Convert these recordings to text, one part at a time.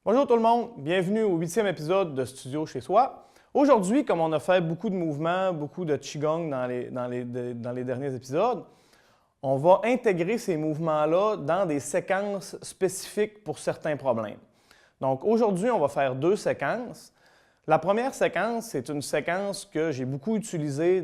Bonjour tout le monde, bienvenue au 8e épisode de Studio chez soi. Aujourd'hui, comme on a fait beaucoup de mouvements, beaucoup de Qigong dans les derniers épisodes, on va intégrer ces mouvements-là dans des séquences spécifiques pour certains problèmes. Donc aujourd'hui, on va faire deux séquences. La première séquence, c'est une séquence que j'ai beaucoup utilisée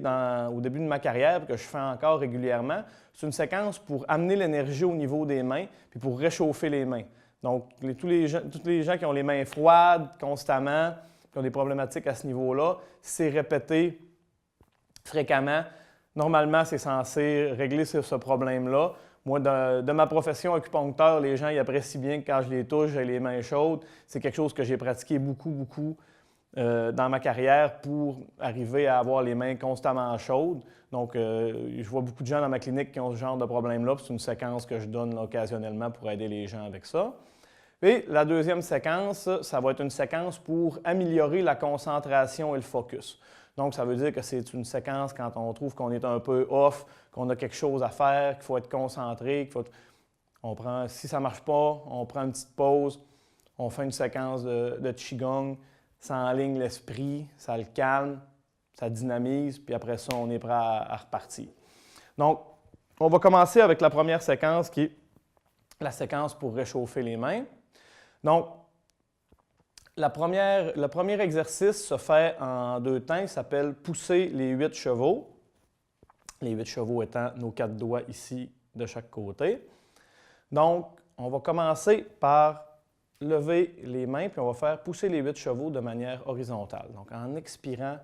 au début de ma carrière et que je fais encore régulièrement. C'est une séquence pour amener l'énergie au niveau des mains puis pour réchauffer les mains. Donc, tous les gens qui ont les mains froides constamment, qui ont des problématiques à ce niveau-là, c'est répété fréquemment. Normalement, c'est censé régler ce problème-là. Moi, de ma profession acupuncteur, les gens ils apprécient bien que quand je les touche, j'ai les mains chaudes. C'est quelque chose que j'ai pratiqué beaucoup dans ma carrière pour arriver à avoir les mains constamment chaudes. Donc, je vois beaucoup de gens dans ma clinique qui ont ce genre de problème-là. C'est une séquence que je donne occasionnellement pour aider les gens avec ça. Et la deuxième séquence, ça va être une séquence pour améliorer la concentration et le focus. Donc, ça veut dire que c'est une séquence quand on trouve qu'on est un peu off, qu'on a quelque chose à faire, qu'il faut être concentré, si ça ne marche pas, on prend une petite pause, on fait une séquence de Qigong, ça enligne l'esprit, ça le calme, ça dynamise, puis après ça, on est prêt à repartir. Donc, on va commencer avec la première séquence qui est la séquence pour réchauffer les mains. Donc, le premier exercice se fait en deux temps. Il s'appelle « Pousser les 8 chevaux ». Les 8 chevaux étant nos 4 doigts ici de chaque côté. Donc, on va commencer par lever les mains, puis on va faire pousser les 8 chevaux de manière horizontale. Donc, en expirant,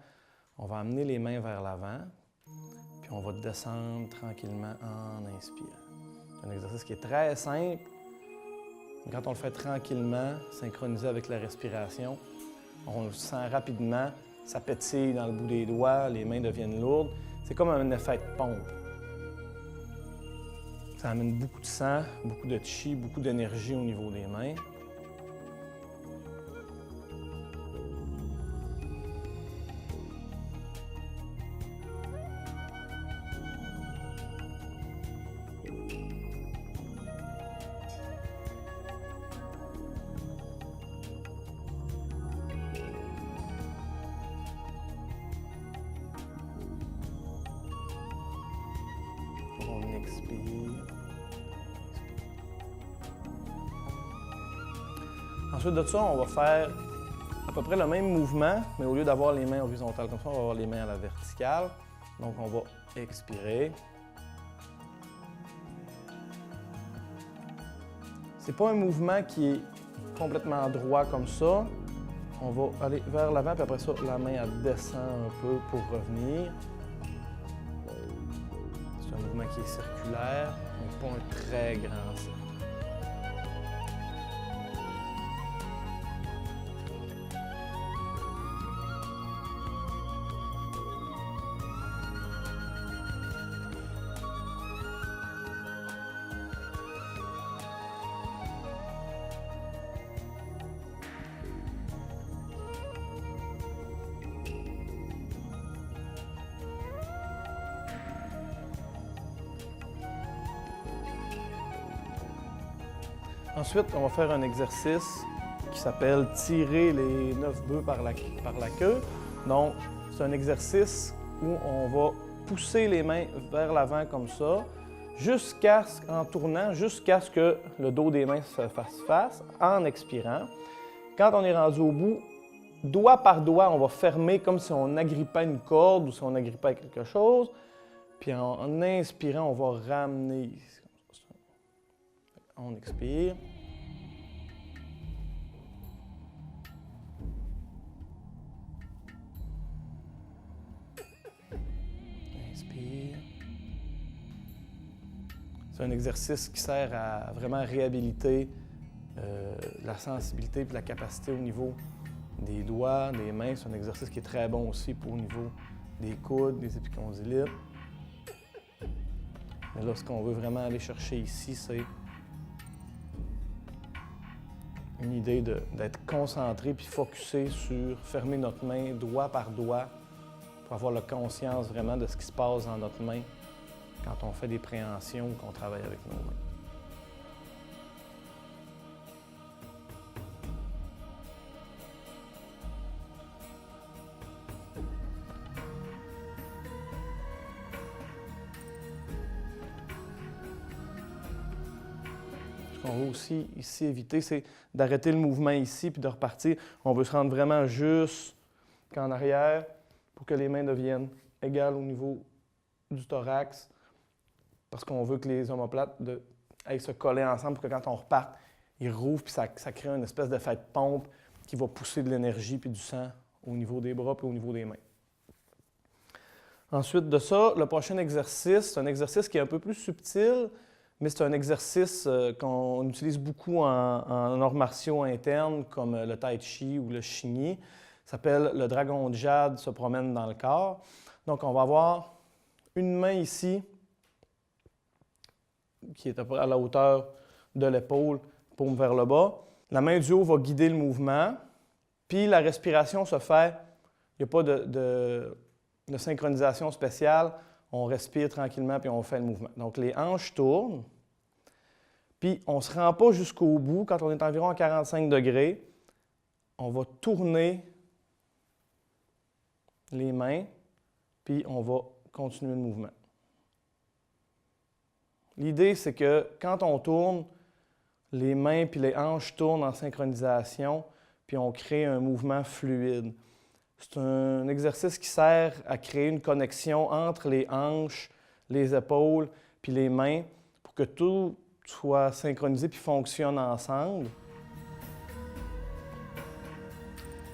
on va amener les mains vers l'avant, puis on va descendre tranquillement en inspirant. C'est un exercice qui est très simple. Quand on le fait tranquillement, synchronisé avec la respiration, on le sent rapidement, ça pétille dans le bout des doigts, les mains deviennent lourdes. C'est comme un effet de pompe. Ça amène beaucoup de sang, beaucoup de chi, beaucoup d'énergie au niveau des mains. On expire. Ensuite de ça, on va faire à peu près le même mouvement, mais au lieu d'avoir les mains horizontales comme ça, on va avoir les mains à la verticale. Donc, on va expirer. C'est pas un mouvement qui est complètement droit comme ça. On va aller vers l'avant, puis après ça, la main elle descend un peu pour revenir. C'est un mouvement qui est circulaire, mais pas un très grand cercle. Ensuite, on va faire un exercice qui s'appelle tirer les 9 bœufs par la queue. Donc, c'est un exercice où on va pousser les mains vers l'avant comme ça, en tournant jusqu'à ce que le dos des mains se fasse face en expirant. Quand on est rendu au bout, doigt par doigt, on va fermer comme si on agrippait une corde ou si on agrippait quelque chose. Puis en inspirant, on va ramener ici. On expire. Inspire. C'est un exercice qui sert à vraiment réhabiliter la sensibilité et la capacité au niveau des doigts, des mains. C'est un exercice qui est très bon aussi pour au niveau des coudes, des épicondyles. Mais là, ce qu'on veut vraiment aller chercher ici, c'est une idée d'être concentré puis focusé sur fermer notre main doigt par doigt pour avoir la conscience vraiment de ce qui se passe dans notre main quand on fait des préhensions ou qu'on travaille avec nos mains. Ce qu'on veut aussi ici éviter, c'est d'arrêter le mouvement ici puis de repartir. On veut se rendre vraiment juste qu'en arrière pour que les mains deviennent égales au niveau du thorax parce qu'on veut que les omoplates aillent se coller ensemble pour que quand on reparte, ils rouvrent puis ça crée une espèce d'effet de pompe qui va pousser de l'énergie puis du sang au niveau des bras puis au niveau des mains. Ensuite de ça, le prochain exercice, c'est un exercice qui est un peu plus subtil, mais c'est un exercice qu'on utilise beaucoup en arts martiaux internes, comme le tai chi ou le shinyi. Ça s'appelle le dragon de jade se promène dans le corps. Donc, on va avoir une main ici, qui est à la hauteur de l'épaule, paume vers le bas. La main du haut va guider le mouvement, puis la respiration se fait, il n'y a pas de synchronisation spéciale. On respire tranquillement, puis on fait le mouvement. Donc, les hanches tournent, puis on ne se rend pas jusqu'au bout. Quand on est environ à 45 degrés, on va tourner les mains, puis on va continuer le mouvement. L'idée, c'est que quand on tourne, les mains puis les hanches tournent en synchronisation, puis on crée un mouvement fluide. C'est un exercice qui sert à créer une connexion entre les hanches, les épaules puis les mains pour que tout soit synchronisé puis fonctionne ensemble.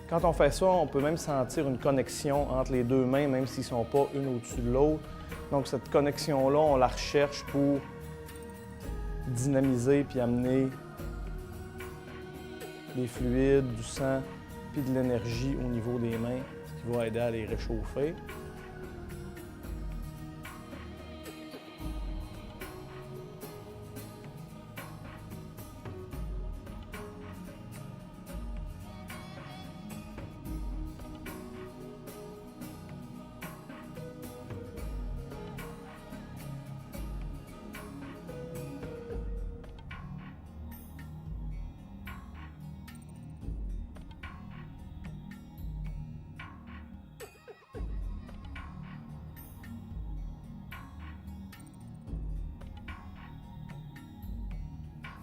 Quand on fait ça, on peut même sentir une connexion entre les deux mains, même s'ils ne sont pas une au-dessus de l'autre. Donc cette connexion-là, on la recherche pour dynamiser puis amener des fluides, du sang puis de l'énergie au niveau des mains, ce qui va aider à les réchauffer.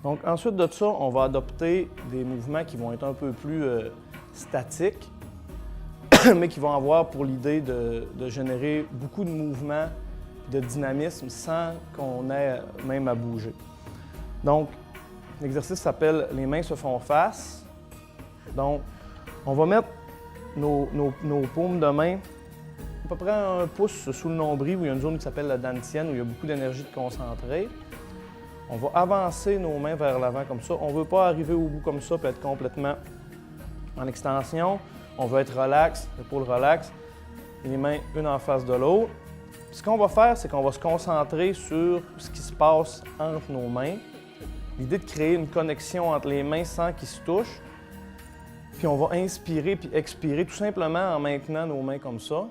Donc, ensuite de ça, on va adopter des mouvements qui vont être un peu plus statiques, mais qui vont avoir pour l'idée de générer beaucoup de mouvements et de dynamisme sans qu'on ait même à bouger. Donc, l'exercice s'appelle « Les mains se font face ». Donc, on va mettre nos paumes de main à peu près 1 pouce sous le nombril où il y a une zone qui s'appelle la dantienne, où il y a beaucoup d'énergie de concentrée. On va avancer nos mains vers l'avant comme ça. On ne veut pas arriver au bout comme ça et être complètement en extension. On veut être relax, épaules relax, les mains une en face de l'autre. Ce qu'on va faire, c'est qu'on va se concentrer sur ce qui se passe entre nos mains. L'idée de créer une connexion entre les mains sans qu'ils se touchent. Puis on va inspirer puis expirer tout simplement en maintenant nos mains comme ça.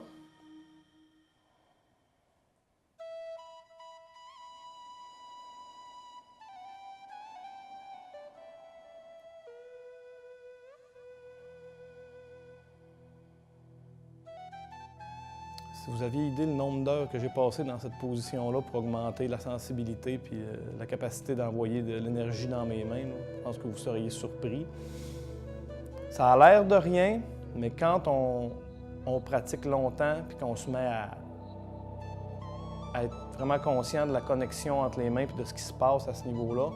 Si vous aviez idée le nombre d'heures que j'ai passé dans cette position-là pour augmenter la sensibilité puis la capacité d'envoyer de l'énergie dans mes mains, là, je pense que vous seriez surpris. Ça a l'air de rien, mais quand on pratique longtemps puis qu'on se met à être vraiment conscient de la connexion entre les mains puis de ce qui se passe à ce niveau-là,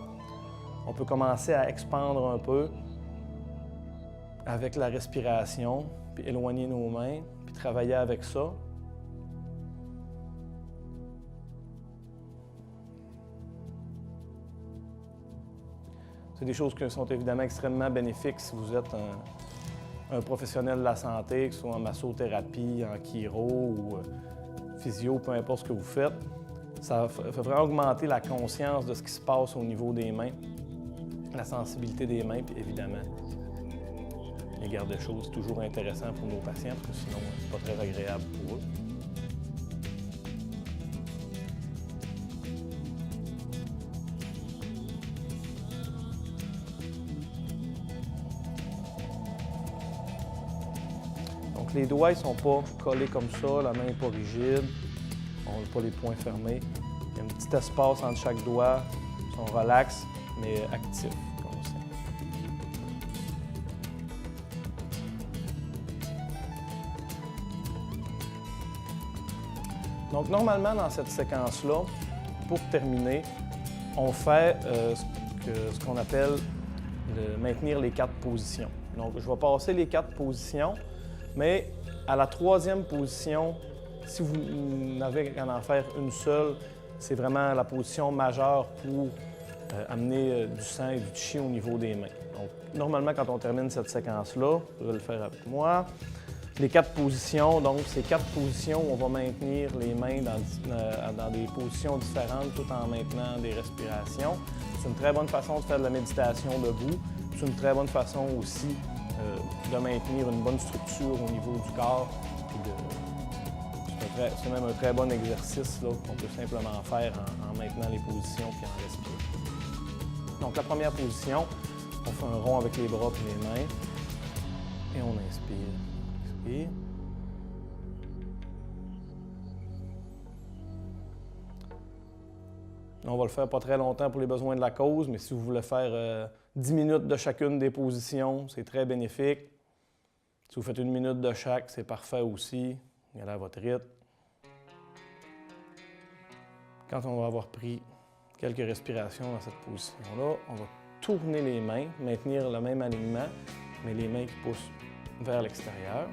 on peut commencer à expandre un peu avec la respiration, puis éloigner nos mains, puis travailler avec ça. C'est des choses qui sont évidemment extrêmement bénéfiques si vous êtes un professionnel de la santé, que ce soit en massothérapie, en chiro ou physio, peu importe ce que vous faites. Ça fait vraiment augmenter la conscience de ce qui se passe au niveau des mains, la sensibilité des mains, puis évidemment, les garde-choses, c'est toujours intéressant pour nos patients parce que sinon, c'est pas très agréable pour eux. Donc, les doigts ne sont pas collés comme ça, la main n'est pas rigide, on n'a pas les poings fermés. Il y a un petit espace entre chaque doigt, ils sont relax. mais actif, comme on sait. Donc, normalement, dans cette séquence-là, pour terminer, on fait ce qu'on appelle maintenir les 4 positions. Donc, je vais passer les 4 positions, mais à la 3e position, si vous n'avez qu'à en faire une seule, c'est vraiment la position majeure pour amener du sang et du chi au niveau des mains. Donc, normalement, quand on termine cette séquence-là, vous allez le faire avec moi. Les 4 positions, donc c'est 4 positions où on va maintenir les mains dans des positions différentes tout en maintenant des respirations. C'est une très bonne façon de faire de la méditation debout. C'est une très bonne façon aussi de maintenir une bonne structure au niveau du corps. C'est même un très bon exercice qu'on peut simplement faire en maintenant les positions et en respirant. Donc la première position, on fait un rond avec les bras et les mains et on inspire. Expire. On va le faire pas très longtemps pour les besoins de la cause, mais si vous voulez faire 10 minutes de chacune des positions, c'est très bénéfique. Si vous faites 1 minute de chaque, c'est parfait aussi. Allez à votre rythme. Quand on va avoir pris quelques respirations dans cette position-là, on va tourner les mains, maintenir le même alignement, mais les mains qui poussent vers l'extérieur.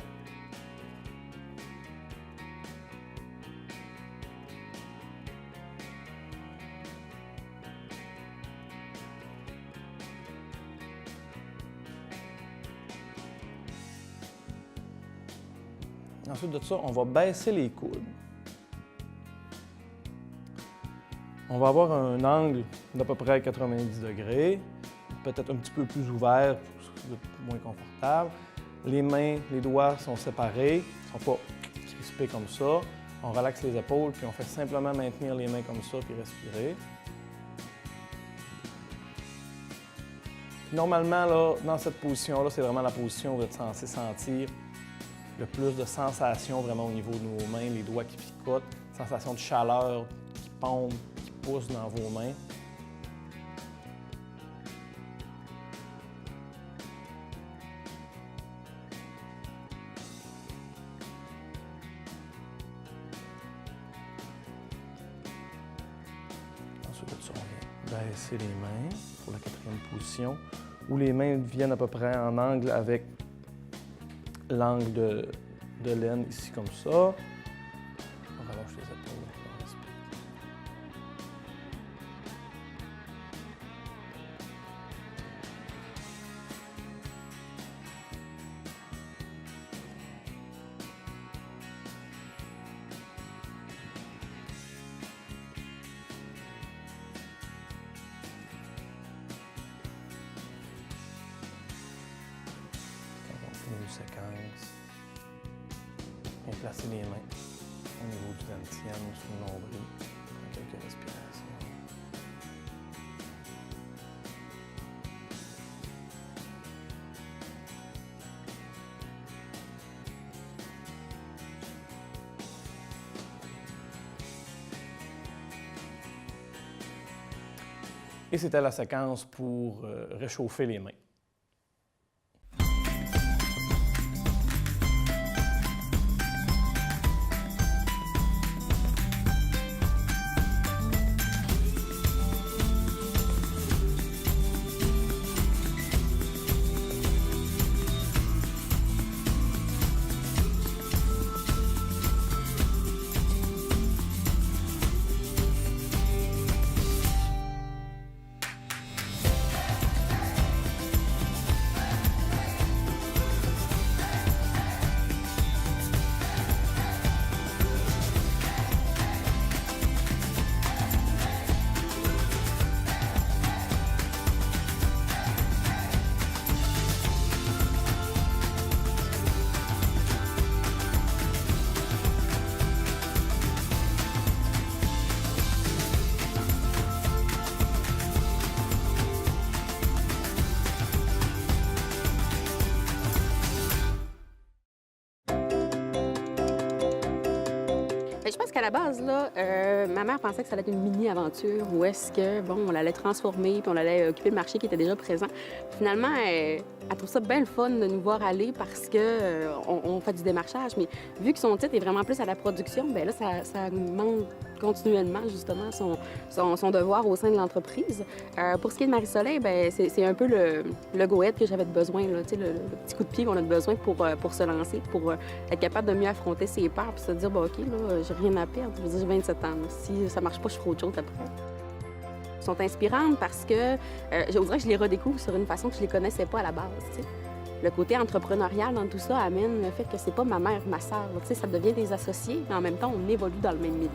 Ensuite de ça, on va baisser les coudes. On va avoir un angle d'à peu près 90 degrés, peut-être un petit peu plus ouvert pour que ce soit moins confortable. Les mains, les doigts sont séparés, ils ne sont pas crispés comme ça. On relaxe les épaules, puis on fait simplement maintenir les mains comme ça, puis respirer. Normalement, là, dans cette position-là, c'est vraiment la position où vous êtes censé sentir le plus de sensations vraiment au niveau de nos mains, les doigts qui picotent, sensation de chaleur qui pompe, qui pousse dans vos mains. Ensuite de ça, on vient baisser les mains pour la 4e position, où les mains viennent à peu près en angle avec l'angle de l'aine ici comme ça. On relâche les épaules. On respire. Une séquence. Et placer les mains au niveau du dantian, sous le nombril, avec quelques respirations. Et c'était la séquence pour réchauffer les mains. qu'à la base, là, ma mère pensait que ça allait être une mini-aventure où est-ce que, bon, on allait transformer puis on allait occuper le marché qui était déjà présent. Finalement, elle trouve ça bien le fun de nous voir aller parce que on fait du démarchage. Mais vu que son titre est vraiment plus à la production, bien là, ça augmente continuellement, justement, son devoir au sein de l'entreprise. Pour ce qui est de Marie-Soleil, bien, c'est un peu le go-ahead que j'avais besoin, là, tu sais, le petit coup de pied qu'on a besoin pour se lancer, pour être capable de mieux affronter ses peurs puis se dire, bon, OK, là, j'ai rien à perdre. Je veux dire, j'ai 27 ans. Là. Si ça marche pas, je ferai autre chose après. Elles sont inspirantes parce que, je dirais que je les redécouvre sur une façon que je les connaissais pas à la base, tu sais. Le côté entrepreneurial dans tout ça amène le fait que c'est pas ma mère, ma sœur. Tu sais, ça devient des associés, mais en même temps, on évolue dans le même milieu.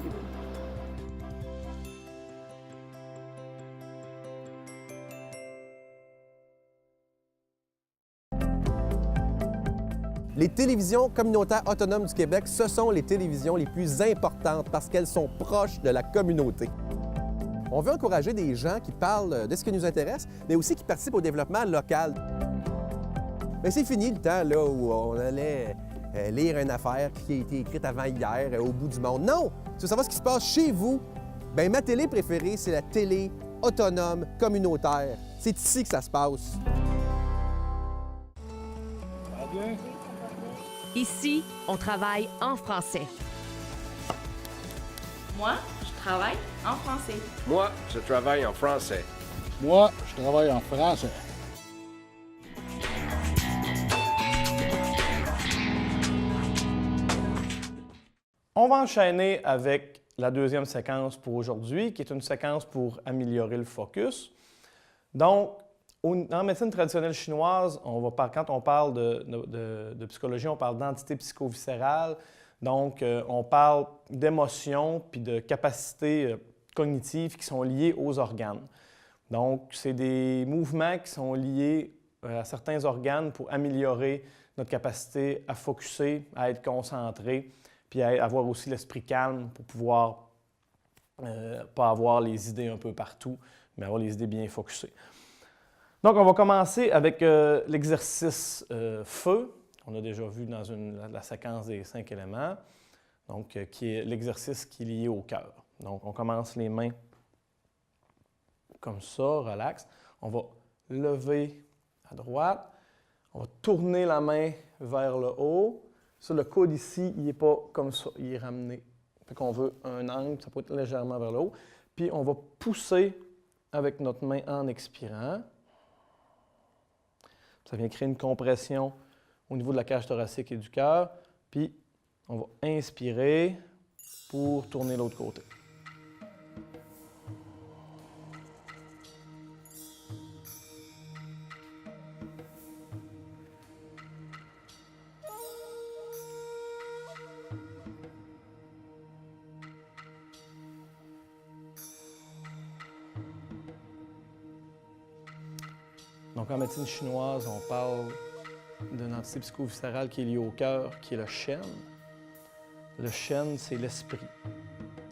Les télévisions communautaires autonomes du Québec, ce sont les télévisions les plus importantes parce qu'elles sont proches de la communauté. On veut encourager des gens qui parlent de ce qui nous intéresse, mais aussi qui participent au développement local. Mais c'est fini le temps là, où on allait lire une affaire qui a été écrite avant hier au bout du monde. Non! Tu veux savoir ce qui se passe chez vous? Bien, ma télé préférée, c'est la télé autonome communautaire. C'est ici que ça se passe. Ici, on travaille en français. Moi, je travaille en français. Moi, je travaille en français. Moi, je travaille en français. On va enchaîner avec la deuxième séquence pour aujourd'hui, qui est une séquence pour améliorer le focus. Donc, en médecine traditionnelle chinoise, quand on parle de psychologie, on parle d'entité psychoviscérale. Donc, on parle d'émotions puis de capacités cognitives qui sont liées aux organes. Donc, c'est des mouvements qui sont liés à certains organes pour améliorer notre capacité à focusser, à être concentré, puis à avoir aussi l'esprit calme pour pouvoir pas avoir les idées un peu partout, mais avoir les idées bien focusées. Donc, on va commencer avec l'exercice feu, qu'on a déjà vu dans la séquence des 5 éléments, donc qui est l'exercice qui est lié au cœur. Donc, on commence les mains comme ça, relax. On va lever à droite. On va tourner la main vers le haut. Ça, le coude ici, il n'est pas comme ça, il est ramené. Fait qu'on veut un angle, ça peut être légèrement vers le haut. Puis, on va pousser avec notre main en expirant. Ça vient créer une compression au niveau de la cage thoracique et du cœur. Puis, on va inspirer pour tourner l'autre côté. Donc, en médecine chinoise, on parle d'une entité psychoviscérale qui est liée au cœur, qui est le shen. Le shen, c'est l'esprit.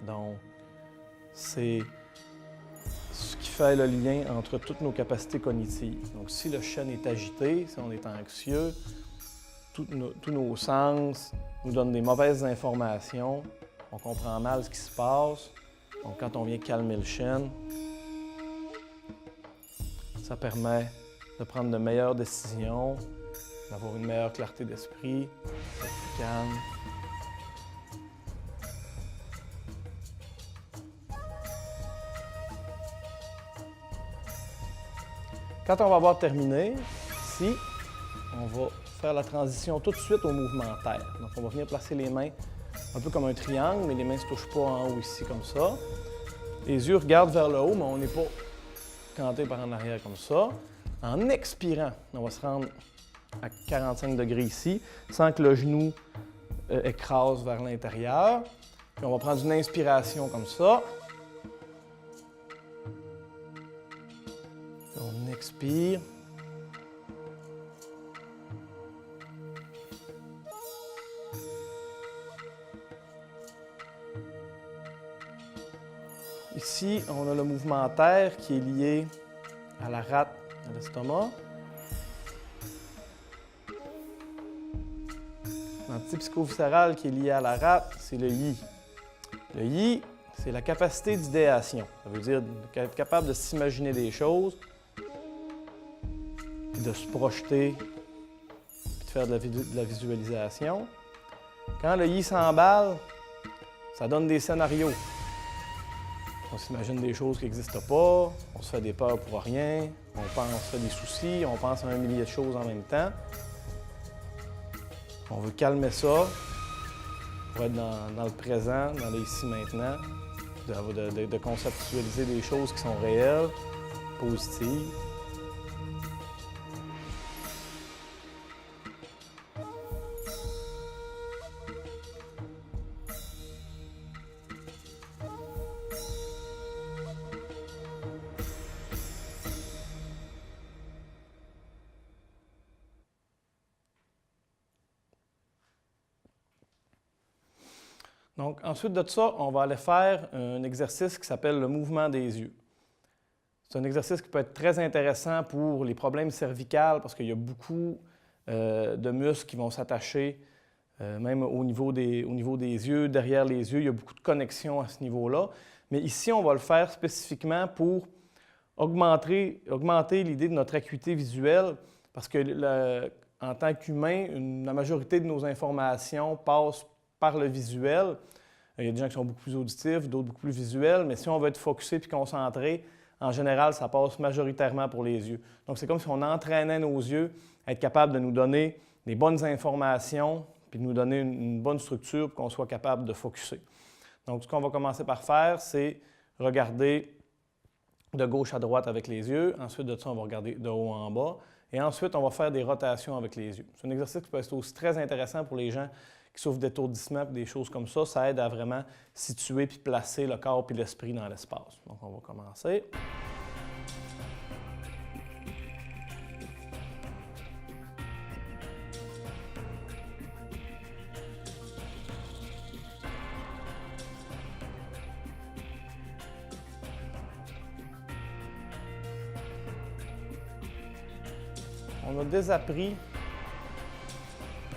Donc, c'est ce qui fait le lien entre toutes nos capacités cognitives. Donc, si le shen est agité, si on est anxieux, tous nos sens nous donnent des mauvaises informations, on comprend mal ce qui se passe. Donc, quand on vient calmer le shen, ça permet de prendre de meilleures décisions, d'avoir une meilleure clarté d'esprit, d'être plus calme. Quand on va avoir terminé, ici, on va faire la transition tout de suite au mouvement terre. Donc, on va venir placer les mains un peu comme un triangle, mais les mains ne se touchent pas en haut ici comme ça. Les yeux regardent vers le haut, mais on n'est pas canté par en arrière comme ça. En expirant, on va se rendre à 45 degrés ici, sans que le genou écrase vers l'intérieur. Puis on va prendre une inspiration comme ça. Puis on expire. Ici, on a le mouvement terre qui est lié à la rate à l'estomac. L'entité psychoviscérale qui est liée à la rate, c'est le yi. Le yi, c'est la capacité d'idéation. Ça veut dire être capable de s'imaginer des choses, de se projeter, puis de faire de la visualisation. Quand le yi s'emballe, ça donne des scénarios. On s'imagine des choses qui n'existent pas, on se fait des peurs pour rien, on se fait des soucis, on pense à un millier de choses en même temps. On veut calmer ça pour être dans le présent, dans le ici-maintenant, de conceptualiser des choses qui sont réelles, positives. Donc, ensuite de ça, on va aller faire un exercice qui s'appelle le mouvement des yeux. C'est un exercice qui peut être très intéressant pour les problèmes cervicales parce qu'il y a beaucoup de muscles qui vont s'attacher, même au niveau des yeux, derrière les yeux. Il y a beaucoup de connexions à ce niveau-là. Mais ici, on va le faire spécifiquement pour augmenter l'idée de notre acuité visuelle parce que en tant qu'humain, la majorité de nos informations passent par le visuel. Il y a des gens qui sont beaucoup plus auditifs, d'autres beaucoup plus visuels, mais si on veut être focusé puis concentré, en général, ça passe majoritairement pour les yeux. Donc, c'est comme si on entraînait nos yeux à être capable de nous donner des bonnes informations puis de nous donner une bonne structure pour qu'on soit capable de focusser. Donc, ce qu'on va commencer par faire, c'est regarder de gauche à droite avec les yeux. Ensuite de ça, on va regarder de haut en bas. Et ensuite, on va faire des rotations avec les yeux. C'est un exercice qui peut être aussi très intéressant pour les gens qui souffrent d'étourdissement et des choses comme ça. Ça aide à vraiment situer puis placer le corps puis l'esprit dans l'espace. Donc, on va commencer. On a désappris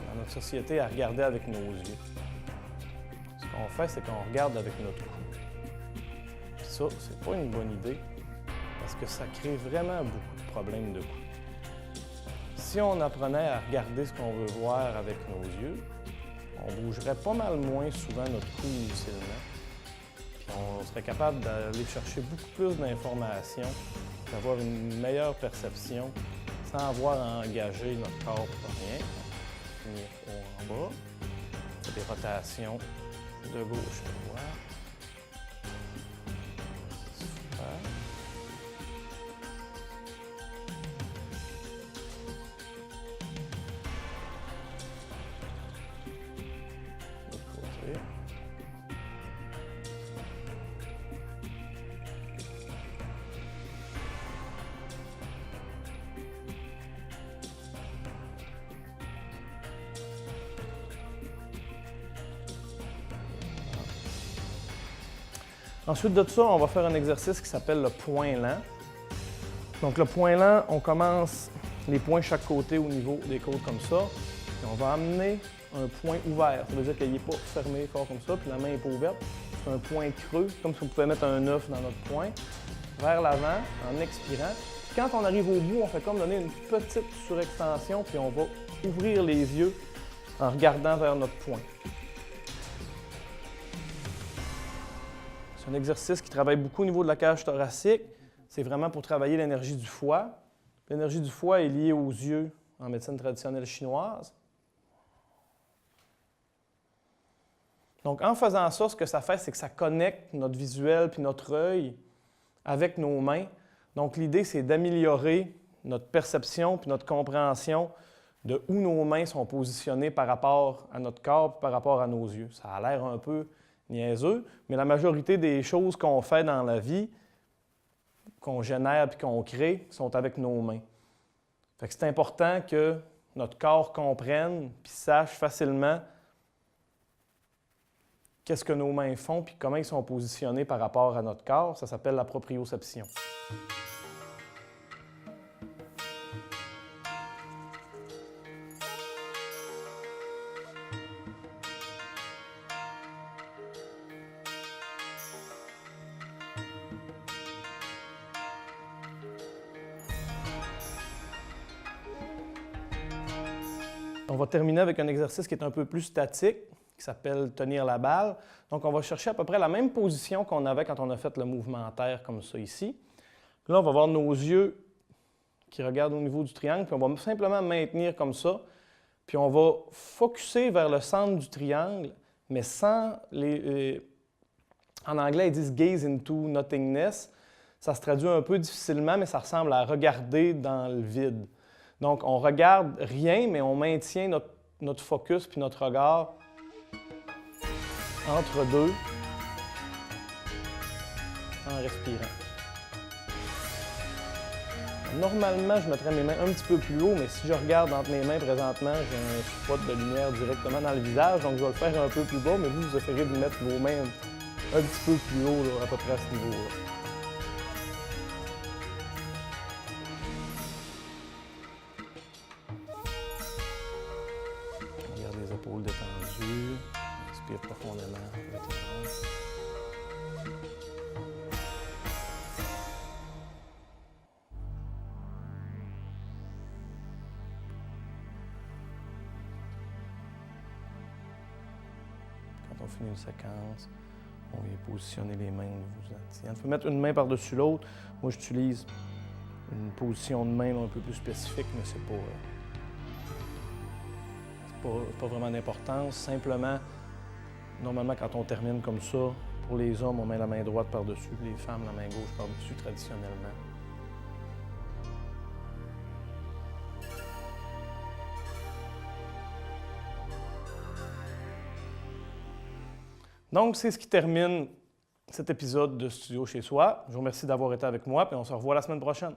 dans notre société à regarder avec nos yeux. Ce qu'on fait, c'est qu'on regarde avec notre cou. Puis ça, c'est pas une bonne idée parce que ça crée vraiment beaucoup de problèmes de cou. Si on apprenait à regarder ce qu'on veut voir avec nos yeux, on bougerait pas mal moins souvent notre cou inutilement. Puis on serait capable d'aller chercher beaucoup plus d'informations, d'avoir une meilleure perception sans avoir à engager notre corps pour rien. On va finir haut en bas. Des rotations de gauche à droite. Super. De l'autre côté. Ensuite de ça, on va faire un exercice qui s'appelle le point lent. Donc le point lent, on commence les points chaque côté au niveau des côtes comme ça. Et on va amener un point ouvert. Ça veut dire qu'il n'est pas fermé fort comme ça, puis la main n'est pas ouverte. C'est un point creux, comme si on pouvait mettre un œuf dans notre poing, vers l'avant en expirant. Puis quand on arrive au bout, on fait comme donner une petite surextension, puis on va ouvrir les yeux en regardant vers notre poing. C'est un exercice qui travaille beaucoup au niveau de la cage thoracique. C'est vraiment pour travailler l'énergie du foie. L'énergie du foie est liée aux yeux en médecine traditionnelle chinoise. Donc, en faisant ça, ce que ça fait, c'est que ça connecte notre visuel puis notre œil avec nos mains. Donc, l'idée, c'est d'améliorer notre perception puis notre compréhension de où nos mains sont positionnées par rapport à notre corps puis par rapport à nos yeux. Ça a l'air un peu niaiseux, mais la majorité des choses qu'on fait dans la vie, qu'on génère puis qu'on crée, sont avec nos mains. Fait que c'est important que notre corps comprenne puis sache facilement qu'est-ce que nos mains font puis comment ils sont positionnés par rapport à notre corps. Ça s'appelle la proprioception. On va terminer avec un exercice qui est un peu plus statique, qui s'appelle tenir la balle. Donc, on va chercher à peu près la même position qu'on avait quand on a fait le mouvement en terre, comme ça ici. Puis là, on va avoir nos yeux qui regardent au niveau du triangle, puis on va simplement maintenir comme ça. Puis on va focusser vers le centre du triangle, mais sans en anglais, ils disent « gaze into nothingness ». Ça se traduit un peu difficilement, mais ça ressemble à regarder dans le vide. Donc, on regarde rien, mais on maintient notre focus puis notre regard entre deux en respirant. Normalement, je mettrais mes mains un petit peu plus haut, mais si je regarde entre mes mains présentement, j'ai un spot de lumière directement dans le visage, donc je vais le faire un peu plus bas, mais vous essayerez de mettre vos mains un petit peu plus haut, là, à peu près à ce niveau-là. On garde les épaules détendues, inspire profondément avec les jambes. Quand on finit une séquence, on vient positionner les mains où vous en tiennent. Vous pouvez mettre une main par-dessus l'autre. Moi, j'utilise une position de main là, un peu plus spécifique, mais c'est pas vraiment d'importance. Simplement, normalement, quand on termine comme ça, pour les hommes, on met la main droite par-dessus, les femmes, la main gauche par-dessus traditionnellement. Donc, c'est ce qui termine cet épisode de Studio chez soi. Je vous remercie d'avoir été avec moi, puis on se revoit la semaine prochaine.